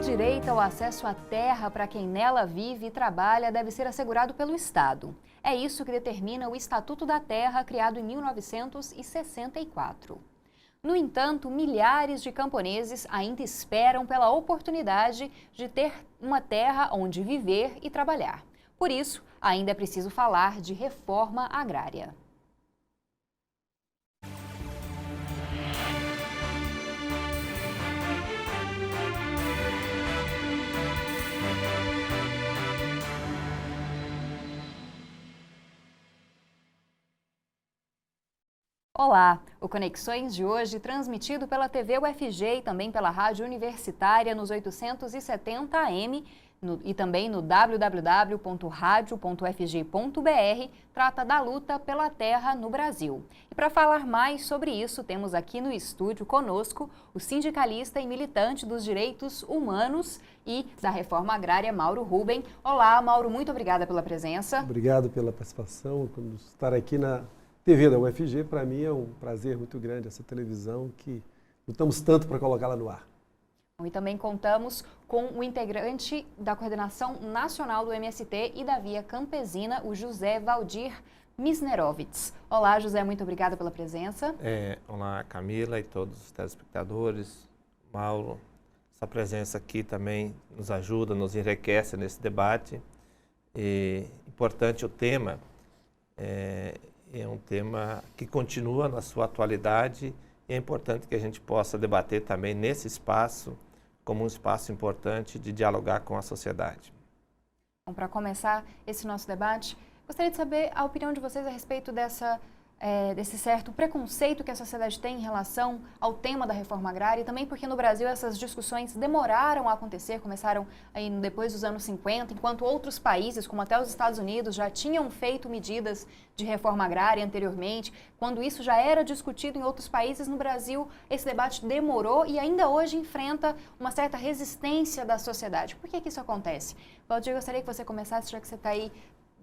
direito ao acesso à terra para quem nela vive e trabalha deve ser assegurado pelo Estado. É isso que determina o Estatuto da Terra, criado em 1964. No entanto, milhares de camponeses ainda esperam pela oportunidade de ter uma terra onde viver e trabalhar. Por isso, ainda é preciso falar de reforma agrária. Olá, o Conexões de hoje, transmitido pela TV UFG e também pela Rádio Universitária nos 870 AM e também no www.radio.ufg.br, trata da luta pela terra no Brasil. E para falar mais sobre isso, temos aqui no estúdio conosco o sindicalista e militante dos direitos humanos e da reforma agrária, Mauro Rubem. Olá, Mauro, muito obrigada pela presença. Obrigado pela participação, por estar aqui na TV da UFG. Para mim é um prazer muito grande essa televisão que lutamos tanto para colocá-la no ar. E também contamos com o integrante da Coordenação Nacional do MST e da Via Campesina, o José Valdir Misnerovitz. Olá, José, muito obrigada pela presença. Olá, Camila e todos os telespectadores. Mauro, essa presença aqui também nos ajuda, nos enriquece nesse debate. Importante o tema. É um tema que continua na sua atualidade e é importante que a gente possa debater também nesse espaço como um espaço importante de dialogar com a sociedade. Bom, para começar esse nosso debate, gostaria de saber a opinião de vocês a respeito desse certo preconceito que a sociedade tem em relação ao tema da reforma agrária e também porque no Brasil essas discussões demoraram a acontecer, começaram aí depois dos anos 50, enquanto outros países, como até os Estados Unidos, já tinham feito medidas de reforma agrária anteriormente. Quando isso já era discutido em outros países, no Brasil esse debate demorou e ainda hoje enfrenta uma certa resistência da sociedade. Por que isso acontece? Valdir, eu gostaria que você começasse, já que você está aí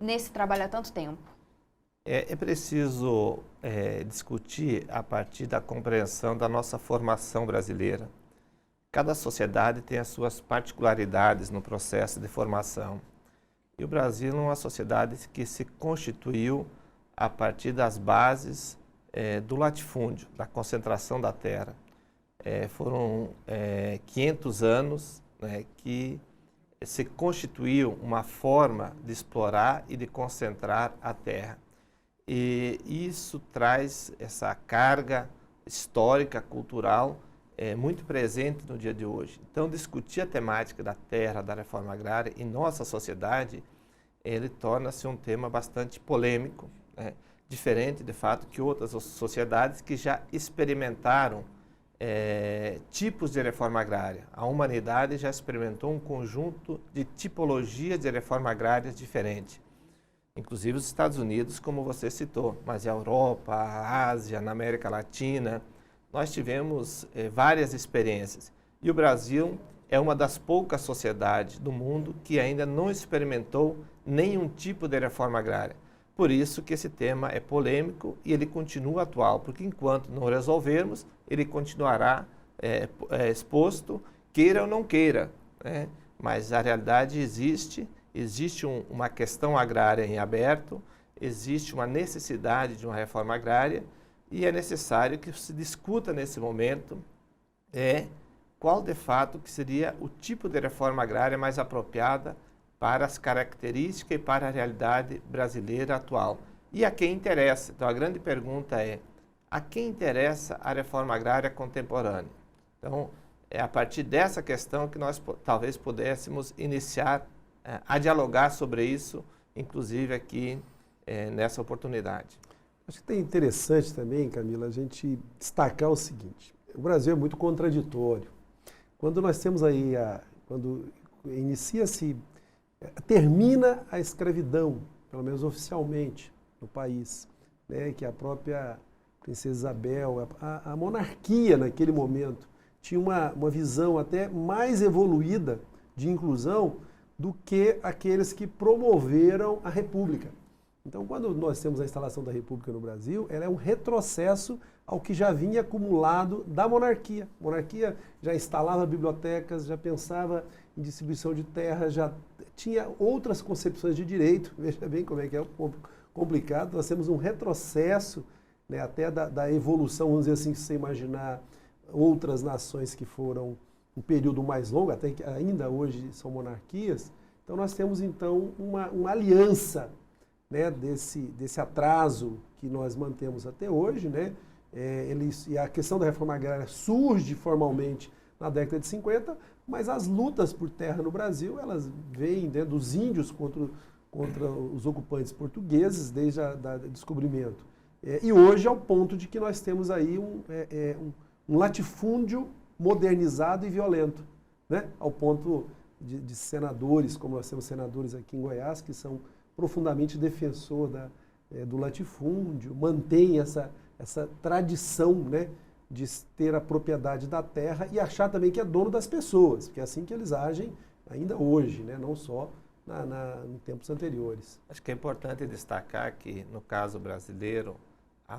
nesse trabalho há tanto tempo. É preciso discutir a partir da compreensão da nossa formação brasileira. Cada sociedade tem as suas particularidades no processo de formação. E o Brasil é uma sociedade que se constituiu a partir das bases do latifúndio, da concentração da terra. Foram 500 anos que se constituiu uma forma de explorar e de concentrar a terra. E isso traz essa carga histórica, cultural, muito presente no dia de hoje. Então, discutir a temática da terra, da reforma agrária em nossa sociedade, ele torna-se um tema bastante polêmico, diferente, de fato, que outras sociedades que já experimentaram tipos de reforma agrária. A humanidade já experimentou um conjunto de tipologias de reforma agrária diferentes. Inclusive os Estados Unidos, como você citou, mas a Europa, a Ásia, na América Latina, nós tivemos várias experiências. E o Brasil é uma das poucas sociedades do mundo que ainda não experimentou nenhum tipo de reforma agrária. Por isso que esse tema é polêmico e ele continua atual, porque enquanto não resolvermos, ele continuará exposto, queira ou não queira, Mas a realidade existe uma questão agrária em aberto, existe uma necessidade de uma reforma agrária e é necessário que se discuta nesse momento qual de fato que seria o tipo de reforma agrária mais apropriada para as características e para a realidade brasileira atual. E a quem interessa? Então a grande pergunta é, a quem interessa a reforma agrária contemporânea? Então é a partir dessa questão que nós talvez pudéssemos iniciar a dialogar sobre isso, inclusive aqui nessa oportunidade. Acho que é interessante também, Camila, a gente destacar o seguinte: o Brasil é muito contraditório. Quando nós temos aí, quando termina a escravidão, pelo menos oficialmente, no país, que a própria Princesa Isabel, a monarquia naquele momento, tinha uma visão até mais evoluída de inclusão do que aqueles que promoveram a República. Então, quando nós temos a instalação da República no Brasil, ela é um retrocesso ao que já vinha acumulado da monarquia. A monarquia já instalava bibliotecas, já pensava em distribuição de terra, já tinha outras concepções de direito. Veja bem como é que é complicado. Nós temos um retrocesso, né, até da evolução, vamos dizer assim, se você imaginar outras nações que foram um período mais longo, até que ainda hoje são monarquias. Então nós temos então uma aliança, né, desse atraso que nós mantemos até hoje, né? E a questão da reforma agrária surge formalmente na década de 50, mas as lutas por terra no Brasil, elas vêm, né, dos índios contra os ocupantes portugueses desde o descobrimento. E hoje, ao ponto de que nós temos aí um latifúndio modernizado e violento, né? Ao ponto de senadores, como nós temos senadores aqui em Goiás, que são profundamente defensor do latifúndio, mantém essa tradição, né, de ter a propriedade da terra e achar também que é dono das pessoas, porque é assim que eles agem ainda hoje, né, não só em tempos anteriores. Acho que é importante destacar que, no caso brasileiro, há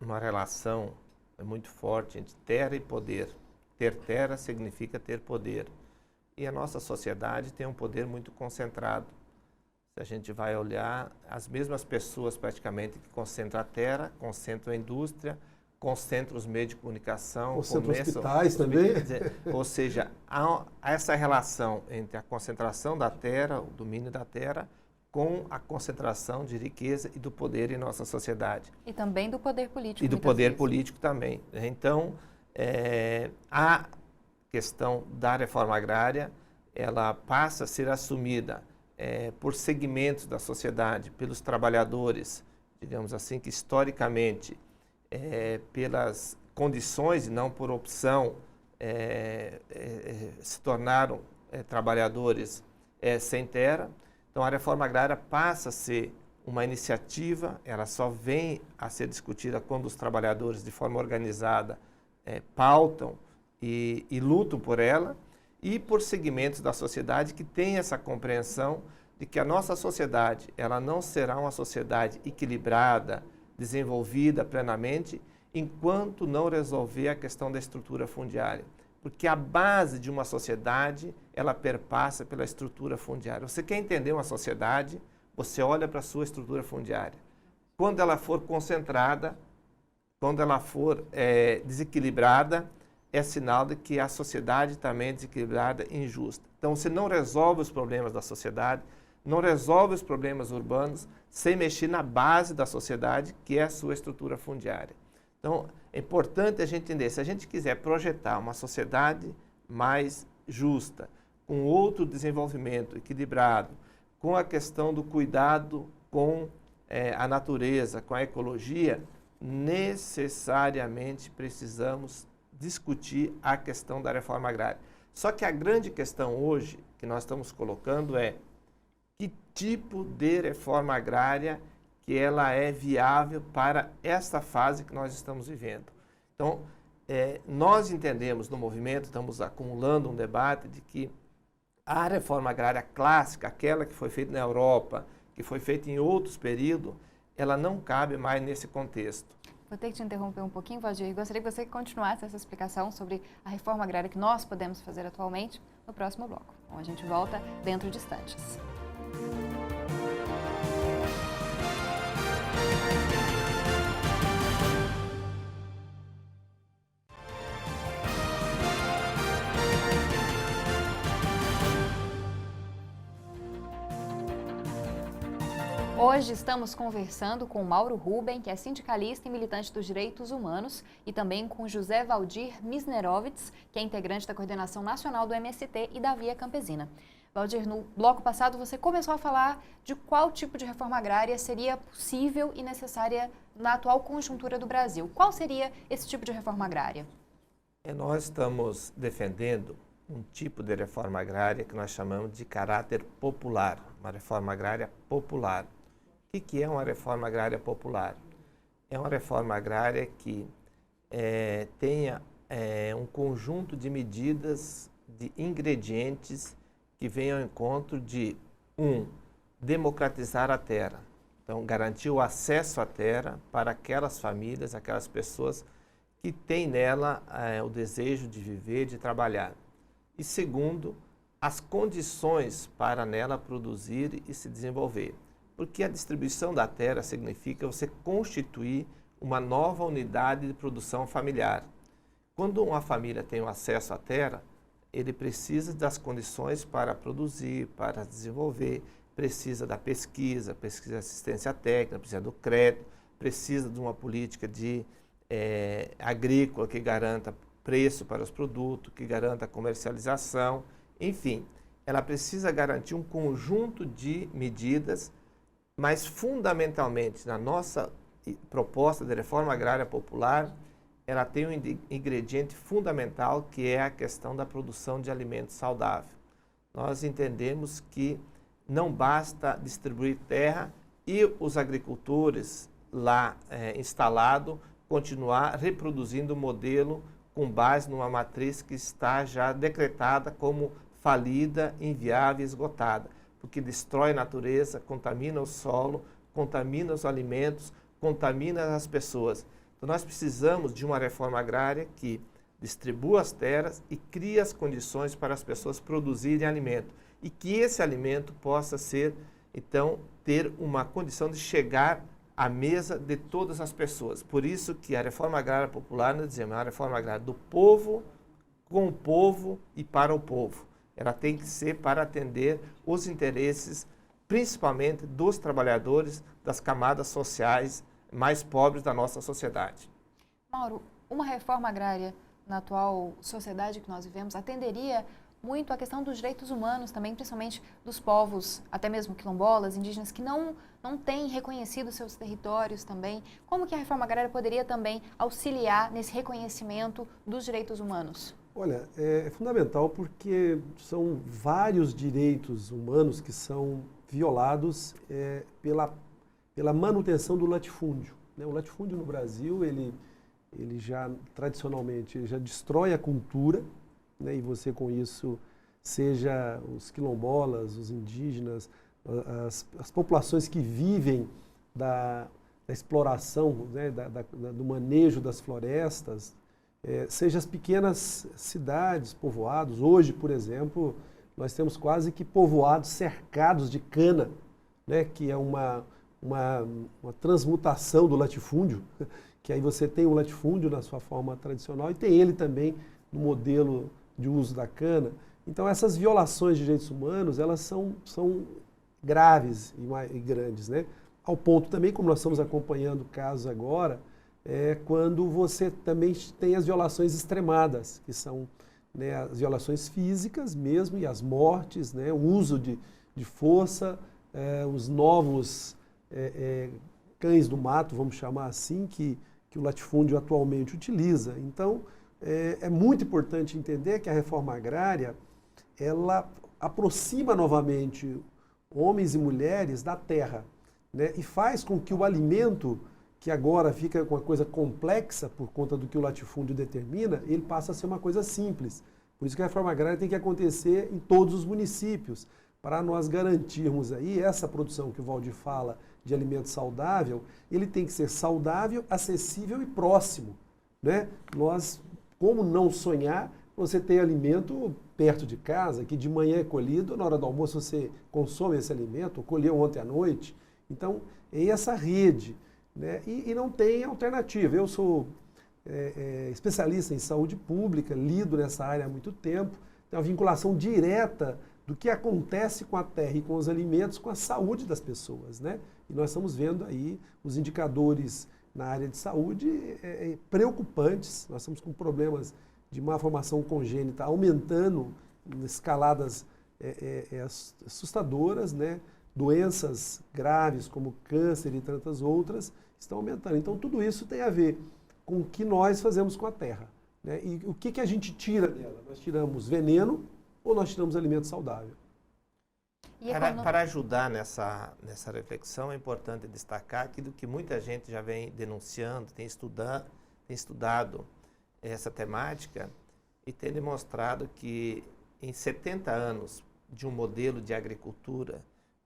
uma relação muito forte entre terra e poder. Ter terra significa ter poder. E a nossa sociedade tem um poder muito concentrado. Se a gente vai olhar, as mesmas pessoas praticamente que concentram a terra, concentram a indústria, concentram os meios de comunicação, concentram hospitais também. Ou seja, há essa relação entre a concentração da terra, o domínio da terra, com a concentração de riqueza e do poder em nossa sociedade. E também do poder político. E do poder político também. Então, a questão da reforma agrária, ela passa a ser assumida por segmentos da sociedade, pelos trabalhadores, digamos assim, que historicamente, pelas condições e não por opção, se tornaram trabalhadores sem terra. Então, a reforma agrária passa a ser uma iniciativa, ela só vem a ser discutida quando os trabalhadores, de forma organizada, pautam e lutam por ela, e por segmentos da sociedade que têm essa compreensão de que a nossa sociedade, ela não será uma sociedade equilibrada, desenvolvida plenamente, enquanto não resolver a questão da estrutura fundiária. Porque a base de uma sociedade, ela perpassa pela estrutura fundiária. Você quer entender uma sociedade, você olha para a sua estrutura fundiária. Quando ela for concentrada, quando ela for desequilibrada, é sinal de que a sociedade também é desequilibrada e injusta. Então, você não resolve os problemas da sociedade, não resolve os problemas urbanos sem mexer na base da sociedade, que é a sua estrutura fundiária. Então, é importante a gente entender, se a gente quiser projetar uma sociedade mais justa, com outro desenvolvimento equilibrado, com a questão do cuidado com a natureza, com a ecologia, necessariamente precisamos discutir a questão da reforma agrária. Só que a grande questão hoje que nós estamos colocando é que tipo de reforma agrária que ela é viável para esta fase que nós estamos vivendo. Então, nós entendemos no movimento, estamos acumulando um debate de que a reforma agrária clássica, aquela que foi feita na Europa, que foi feita em outros períodos, ela não cabe mais nesse contexto. Vou ter que te interromper um pouquinho, Valdir. Gostaria que você continuasse essa explicação sobre a reforma agrária que nós podemos fazer atualmente no próximo bloco. Então, a gente volta dentro de instantes. Hoje estamos conversando com Mauro Ruben, que é sindicalista e militante dos direitos humanos, e também com José Valdir Misnerovitz, que é integrante da coordenação nacional do MST e da Via Campesina. Valdir, no bloco passado você começou a falar de qual tipo de reforma agrária seria possível e necessária na atual conjuntura do Brasil. Qual seria esse tipo de reforma agrária? Nós estamos defendendo um tipo de reforma agrária que nós chamamos de caráter popular, uma reforma agrária popular. O que é uma reforma agrária popular? É uma reforma agrária que tenha um conjunto de medidas, de ingredientes que venham ao encontro de, democratizar a terra. Então, garantir o acesso à terra para aquelas famílias, aquelas pessoas que têm nela o desejo de viver, de trabalhar. E segundo, as condições para nela produzir e se desenvolver. Porque a distribuição da terra significa você constituir uma nova unidade de produção familiar. Quando uma família tem o acesso à terra, ele precisa das condições para produzir, para desenvolver, precisa da pesquisa, precisa de assistência técnica, precisa do crédito, precisa de uma política agrícola que garanta preço para os produtos, que garanta a comercialização, enfim, ela precisa garantir um conjunto de medidas, mas fundamentalmente na nossa proposta de reforma agrária popular, ela tem um ingrediente fundamental que é a questão da produção de alimentos saudáveis. Nós entendemos que não basta distribuir terra e os agricultores lá instalados continuar reproduzindo o modelo com base numa matriz que está já decretada como falida, inviável e esgotada, porque destrói a natureza, contamina o solo, contamina os alimentos, contamina as pessoas. Então nós precisamos de uma reforma agrária que distribua as terras e crie as condições para as pessoas produzirem alimento e que esse alimento possa ser, então, ter uma condição de chegar à mesa de todas as pessoas. Por isso que a reforma agrária popular, nós dizemos, é uma reforma agrária do povo, com o povo e para o povo. Ela tem que ser para atender os interesses, principalmente dos trabalhadores, das camadas sociais mais pobres da nossa sociedade. Mauro, uma reforma agrária na atual sociedade que nós vivemos atenderia muito à questão dos direitos humanos também, principalmente dos povos, até mesmo quilombolas, indígenas, que não têm reconhecido seus territórios também. Como que a reforma agrária poderia também auxiliar nesse reconhecimento dos direitos humanos? Olha, é fundamental porque são vários direitos humanos que são violados pela manutenção do latifúndio. O latifúndio no Brasil, ele já tradicionalmente ele já destrói a cultura, né, e você com isso, seja os quilombolas, os indígenas, as populações que vivem da exploração, né, do manejo das florestas, seja as pequenas cidades, povoados. Hoje, por exemplo, nós temos quase que povoados cercados de cana, né, que é uma transmutação do latifúndio, que aí você tem o latifúndio na sua forma tradicional e tem ele também no modelo de uso da cana. Então essas violações de direitos humanos, elas são graves e grandes, né? Ao ponto também, como nós estamos acompanhando casos agora, quando você também tem as violações extremadas, que são, né, as violações físicas mesmo e as mortes, né, o uso de força, os novos cães do mato, vamos chamar assim, que o latifúndio atualmente utiliza. Então, é muito importante entender que a reforma agrária, ela aproxima novamente homens e mulheres da terra, né, e faz com que o alimento, que agora fica uma coisa complexa por conta do que o latifúndio determina, ele passa a ser uma coisa simples. Por isso que a reforma agrária tem que acontecer em todos os municípios, para nós garantirmos aí essa produção que o Valdir fala de alimento saudável, ele tem que ser saudável, acessível e próximo, né? Nós, como não sonhar, você tem alimento perto de casa, que de manhã é colhido, na hora do almoço você consome esse alimento, colheu ontem à noite. Então, é essa rede, né? E não tem alternativa. Eu sou especialista em saúde pública, lido nessa área há muito tempo, tem uma vinculação direta do que acontece com a terra e com os alimentos, com a saúde das pessoas, né? E nós estamos vendo aí os indicadores na área de saúde preocupantes. Nós estamos com problemas de malformação congênita aumentando em escaladas assustadoras, né? Doenças graves como câncer e tantas outras estão aumentando. Então tudo isso tem a ver com o que nós fazemos com a terra, né? E o que a gente tira dela? Nós tiramos veneno ou nós tiramos alimento saudável? Para ajudar nessa reflexão, é importante destacar aquilo que muita gente já vem denunciando, tem estudado essa temática e tem demonstrado que em 70 anos de um modelo de agricultura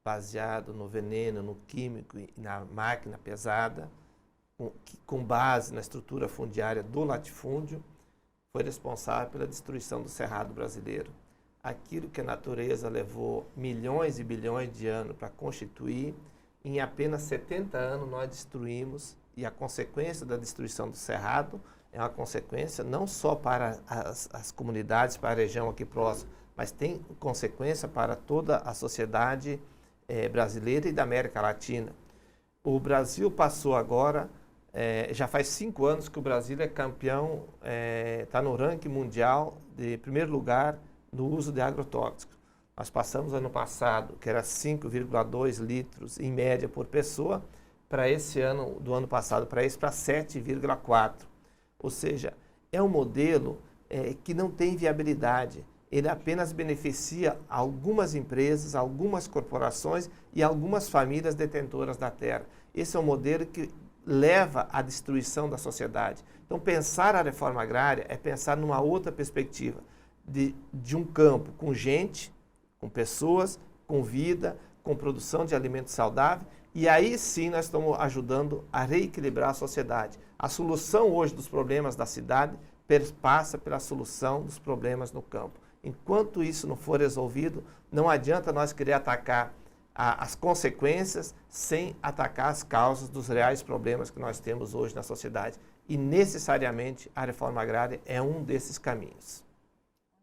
baseado no veneno, no químico e na máquina pesada, com base na estrutura fundiária do latifúndio, foi responsável pela destruição do cerrado brasileiro. Aquilo que a natureza levou milhões e bilhões de anos para constituir, em apenas 70 anos nós destruímos, e a consequência da destruição do cerrado é uma consequência não só para as comunidades, para a região aqui próxima, mas tem consequência para toda a sociedade brasileira e da América Latina. O Brasil passou agora, já faz 5 anos que o Brasil é campeão, está no ranking mundial de primeiro lugar no uso de agrotóxicos. Nós passamos ano passado, que era 5,2 litros em média por pessoa, para esse ano, do ano passado para esse, para 7,4. Ou seja, é um modelo que não tem viabilidade. Ele apenas beneficia algumas empresas, algumas corporações e algumas famílias detentoras da terra. Esse é um modelo que leva à destruição da sociedade. Então, pensar a reforma agrária é pensar numa outra perspectiva, de um campo com gente, com pessoas, com vida, com produção de alimentos saudáveis, e aí sim nós estamos ajudando a reequilibrar a sociedade. A solução hoje dos problemas da cidade passa pela solução dos problemas no campo. Enquanto isso não for resolvido, não adianta nós querer atacar as consequências sem atacar as causas dos reais problemas que nós temos hoje na sociedade. E necessariamente a reforma agrária é um desses caminhos.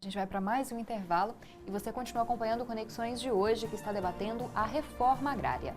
A gente vai para mais um intervalo e você continua acompanhando Conexões de hoje, que está debatendo a reforma agrária.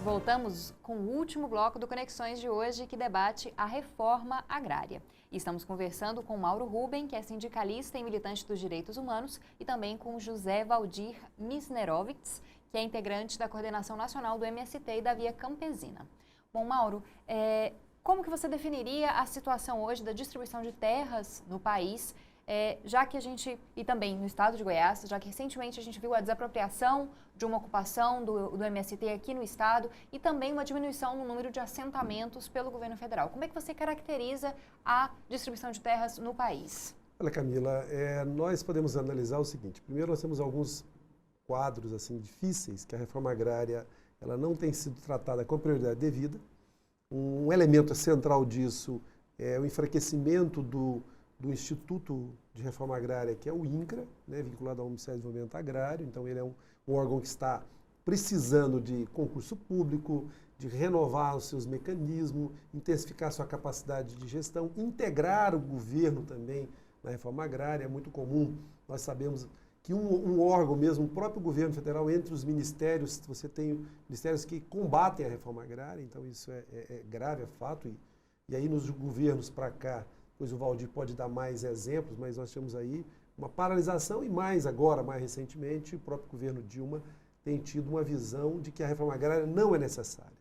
Voltamos com o último bloco do Conexões de hoje, que debate a reforma agrária. E estamos conversando com Mauro Ruben, que é sindicalista e militante dos direitos humanos, e também com José Valdir Misnerovitz, que é integrante da coordenação nacional do MST e da Via Campesina. Bom, Mauro, como que você definiria a situação hoje da distribuição de terras no país, já que a gente, e também no estado de Goiás, já que recentemente a gente viu a desapropriação de uma ocupação do MST aqui no estado e também uma diminuição no número de assentamentos pelo governo federal. Como é que você caracteriza a distribuição de terras no país? Olha, Camila, nós podemos analisar o seguinte. Primeiro, nós temos alguns quadros assim difíceis que a reforma agrária ela não tem sido tratada com a prioridade devida. Um elemento central disso é o enfraquecimento do Instituto de Reforma Agrária, que é o INCRA, né, vinculado ao Ministério do Desenvolvimento Agrário. Então, ele é um órgão que está precisando de concurso público, de renovar os seus mecanismos, intensificar sua capacidade de gestão, integrar o governo também na reforma agrária. É muito comum, nós sabemos que um órgão mesmo, o próprio governo federal, entre os ministérios, você tem ministérios que combatem a reforma agrária, então isso é grave, é fato. E aí nos governos para cá, pois o Valdir pode dar mais exemplos, mas nós temos aí uma paralisação e mais agora, mais recentemente, o próprio governo Dilma tem tido uma visão de que a reforma agrária não é necessária.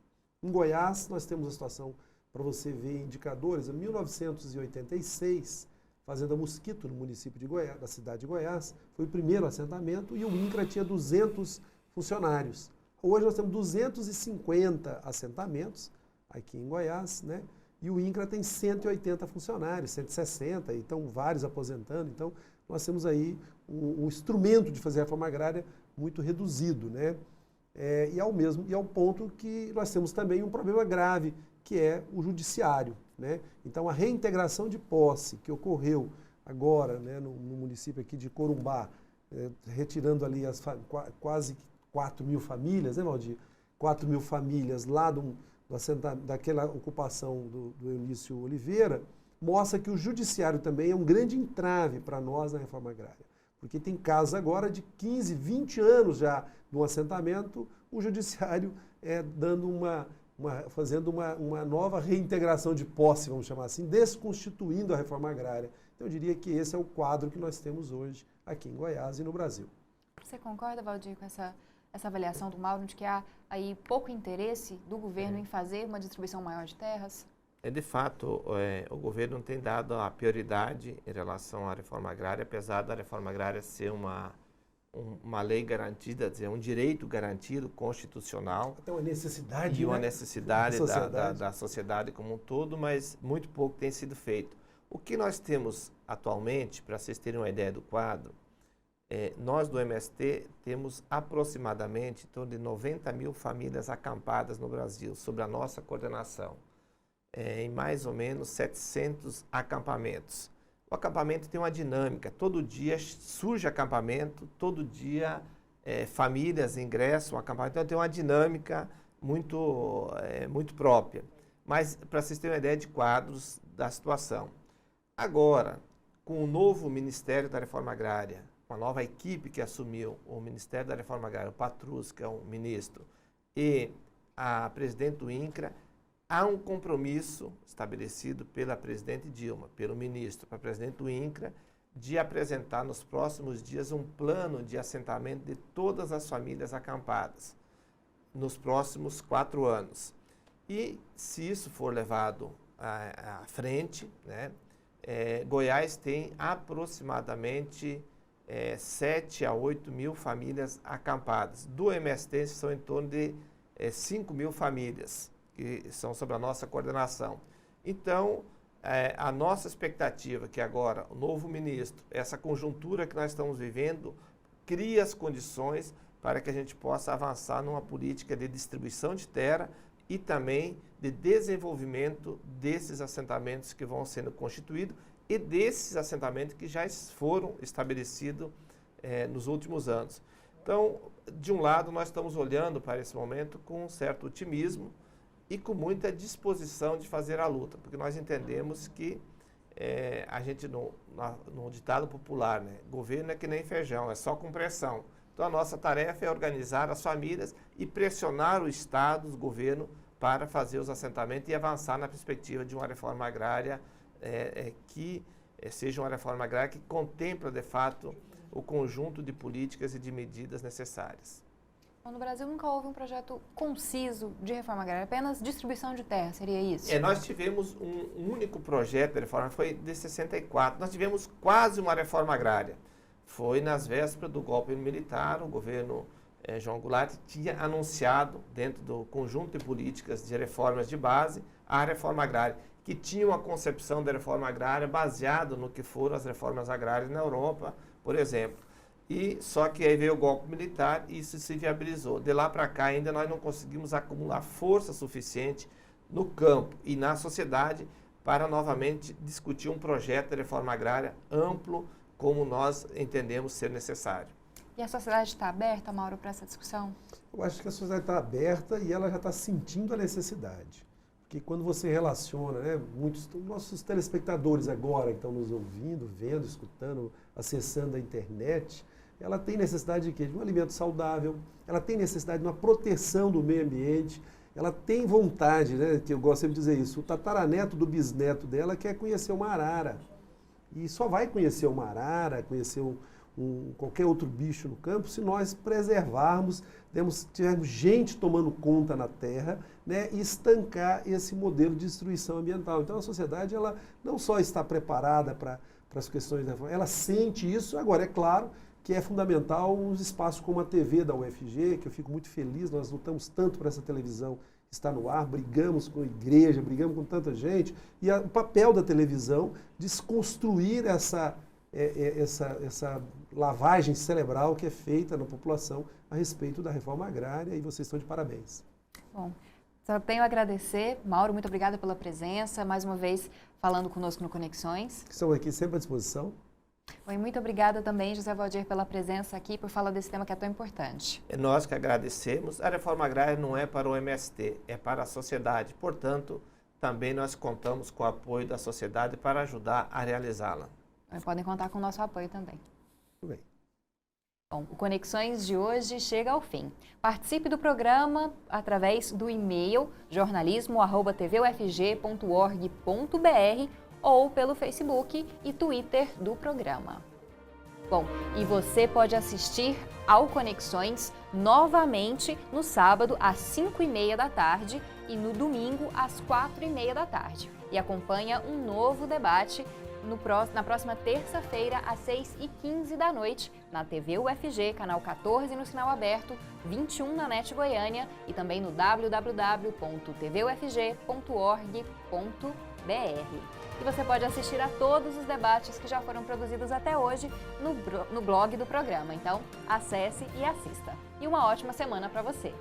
Em Goiás, nós temos a situação, para você ver indicadores, em 1986, Fazenda Mosquito, no município de Goiás, da cidade de Goiás, foi o primeiro assentamento e o INCRA tinha 200 funcionários. Hoje nós temos 250 assentamentos aqui em Goiás, né? E o INCRA tem 180 funcionários, 160, e estão vários aposentando. Então, nós temos aí um instrumento de fazer a reforma agrária muito reduzido, né? E ao ponto que nós temos também um problema grave, que é o judiciário, né? Então, a reintegração de posse que ocorreu agora, né, no município aqui de Corumbá, retirando ali quase 4 mil famílias, né, Valdir? 4 mil famílias lá daquela ocupação do Eunício Oliveira, mostra que o judiciário também é um grande entrave para nós na reforma agrária. Porque tem casos agora de 15, 20 anos já no assentamento, o judiciário fazendo uma nova reintegração de posse, vamos chamar assim, desconstituindo a reforma agrária. Então eu diria que esse é o quadro que nós temos hoje aqui em Goiás e no Brasil. Você concorda, Valdir, com essa avaliação do Mauro, de que há aí pouco interesse do governo em fazer uma distribuição maior de terras? De fato, o governo tem dado a prioridade em relação à reforma agrária, apesar da reforma agrária ser uma lei garantida, dizer, um direito garantido constitucional. Até uma necessidade, e uma né? necessidade da sociedade como um todo, mas muito pouco tem sido feito. O que nós temos atualmente, para vocês terem uma ideia do quadro, nós do MST temos aproximadamente em torno de 90 mil famílias acampadas no Brasil, sob a nossa coordenação. Em mais ou menos 700 acampamentos. O acampamento tem uma dinâmica, todo dia surge acampamento, todo dia famílias ingressam no acampamento, então tem uma dinâmica muito própria. Mas para vocês terem uma ideia de quadros da situação. Agora, com o novo Ministério da Reforma Agrária, com a nova equipe que assumiu o Ministério da Reforma Agrária, o Patrus, que é o ministro, e a presidente do INCRA, há um compromisso estabelecido pela presidente Dilma, pelo ministro, para a presidente do INCRA, de apresentar nos próximos dias um plano de assentamento de todas as famílias acampadas nos próximos 4 anos. E se isso for levado à frente, né, Goiás tem aproximadamente 7 a 8 mil famílias acampadas. Do MST são em torno de 5 mil famílias que são sob a nossa coordenação. Então, a nossa expectativa que agora o novo ministro, essa conjuntura que nós estamos vivendo, cria as condições para que a gente possa avançar numa política de distribuição de terra e também de desenvolvimento desses assentamentos que vão sendo constituídos e desses assentamentos que já foram estabelecidos nos últimos anos. Então, de um lado, nós estamos olhando para esse momento com um certo otimismo e com muita disposição de fazer a luta, porque nós entendemos que a gente, no ditado popular, né, governo é que nem feijão, é só com pressão. Então, a nossa tarefa é organizar as famílias e pressionar o Estado, o governo, para fazer os assentamentos e avançar na perspectiva de uma reforma agrária que seja uma reforma agrária que contempla, de fato, o conjunto de políticas e de medidas necessárias. No Brasil nunca houve um projeto conciso de reforma agrária, apenas distribuição de terra, seria isso? Nós tivemos um único projeto de reforma, foi de 64. Nós tivemos quase uma reforma agrária. Foi nas vésperas do golpe militar, o governo João Goulart tinha anunciado, dentro do conjunto de políticas de reformas de base, a reforma agrária, que tinha uma concepção da reforma agrária baseada no que foram as reformas agrárias na Europa, por exemplo. Só que aí veio o golpe militar e isso se viabilizou. De lá para cá ainda nós não conseguimos acumular força suficiente no campo e na sociedade para novamente discutir um projeto de reforma agrária amplo como nós entendemos ser necessário. E a sociedade está aberta, Mauro, para essa discussão? Eu acho que a sociedade está aberta e ela já está sentindo a necessidade. Porque quando você relaciona, né, muitos nossos telespectadores agora que estão nos ouvindo, vendo, escutando, acessando a internet, ela tem necessidade de quê? De um alimento saudável, ela tem necessidade de uma proteção do meio ambiente, ela tem vontade, né, que eu gosto sempre de dizer isso, o tataraneto do bisneto dela quer conhecer uma arara. E só vai conhecer uma arara, conhecer qualquer outro bicho no campo se nós preservarmos, tivermos gente tomando conta na terra, né, e estancar esse modelo de destruição ambiental. Então a sociedade ela não só está preparada para as questões da reforma, ela sente isso. Agora, é claro que é fundamental uns espaços como a TV da UFG, que eu fico muito feliz, nós lutamos tanto para essa televisão estar no ar, brigamos com a igreja, brigamos com tanta gente, e o papel da televisão desconstruir essa lavagem cerebral que é feita na população a respeito da reforma agrária, e vocês estão de parabéns. Bom, só tenho a agradecer. Mauro, muito obrigada pela presença, mais uma vez falando conosco no Conexões. Estamos aqui sempre à disposição. Bom, e muito obrigada também, José Valdir, pela presença aqui, por falar desse tema que é tão importante. É nós que agradecemos. A reforma agrária não é para o MST, é para a sociedade. Portanto, também nós contamos com o apoio da sociedade para ajudar a realizá-la. Podem contar com o nosso apoio também. Muito bem. Bom, o Conexões de hoje chega ao fim. Participe do programa através do e-mail jornalismo@tvufg.org.br ou pelo Facebook e Twitter do programa. Bom, e você pode assistir ao Conexões novamente no sábado às 5h30 da tarde e no domingo às 4h30 da tarde. E acompanha um novo debate na próxima terça-feira, às 6h15 da noite, na TV UFG, canal 14 no sinal aberto, 21 na NET Goiânia e também no www.tvufg.org.br. E você pode assistir a todos os debates que já foram produzidos até hoje no blog do programa. Então, acesse e assista. E uma ótima semana para você!